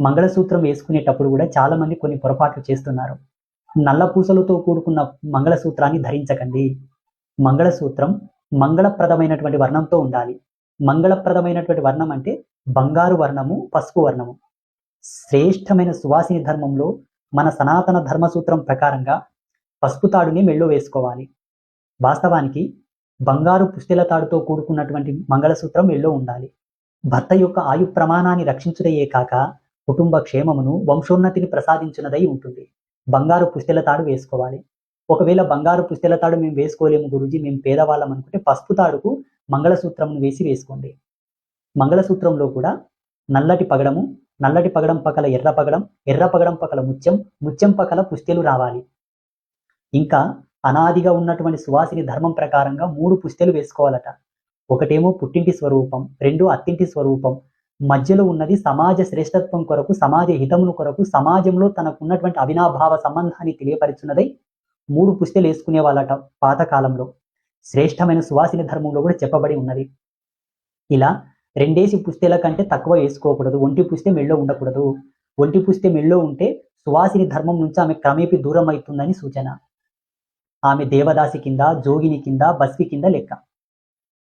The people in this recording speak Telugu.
మంగళసూత్రం వేసుకునేటప్పుడు కూడా చాలా మంది కొన్ని పొరపాట్లు చేస్తున్నారు. నల్ల పూసలతో కూడుకున్న మంగళసూత్రాన్ని ధరించకండి. మంగళసూత్రం మంగళప్రదమైనటువంటి వర్ణంతో ఉండాలి. మంగళప్రదమైనటువంటి వర్ణం అంటే బంగారు వర్ణము, పసుపు వర్ణము. శ్రేష్టమైన సువాసిని ధర్మంలో మన సనాతన ధర్మసూత్రం ప్రకారంగా పసుపు తాడుని మెళ్ళో వేసుకోవాలి. వాస్తవానికి బంగారు పుస్తెల తాడుతో కూడుకున్నటువంటి మంగళసూత్రం మెళ్ళో ఉండాలి. భర్త యొక్క ఆయు ప్రమాణాన్ని రక్షించుటయే కాక కుటుంబ క్షేమమును, వంశోన్నతిని ప్రసాదించున్నదై ఉంటుంది. బంగారు పుస్తెల తాడు వేసుకోవాలి. ఒకవేళ బంగారు పుస్తెల తాడు మేము వేసుకోలేము గురూజీ, మేము పేదవాళ్ళం అనుకుంటే పసుపు తాడుకు మంగళసూత్రమును వేసుకోండి. మంగళసూత్రంలో కూడా నల్లటి పగడము, నల్లటి పగడం పక్కల ఎర్ర పగడం, ఎర్ర పగడం పక్కల ముత్యం, ముత్యం పక్కల పుస్తెలు రావాలి. ఇంకా అనాదిగా ఉన్నటువంటి సువాసిని ధర్మం ప్రకారంగా 3 పుస్తెలు వేసుకోవాలట. ఒకటేమో పుట్టింటి స్వరూపం, 2 అత్తింటి స్వరూపం, మధ్యలో ఉన్నది సమాజ శ్రేష్టత్వం కొరకు, సమాజ హితమును కొరకు, సమాజంలో తనకు ఉన్నటువంటి అవినాభావ సంబంధాన్ని తెలియపరుచున్నదై 3 పుస్తెలు వేసుకునే వాళ్ళట పాతకాలంలో. శ్రేష్టమైన సువాసిని ధర్మంలో కూడా చెప్పబడి ఉన్నది. ఇలా 2 పుస్తెల కంటే తక్కువ వేసుకోకూడదు. ఒంటి పుస్తె మెళ్ళో ఉండకూడదు. ఒంటి పుస్తె మెళ్ళో ఉంటే సువాసిని ధర్మం నుంచి ఆమె క్రమేపీ దూరం అవుతుందని సూచన. ఆమె దేవదాసి కింద, జోగిని కింద, బస్వి కింద లెక్క.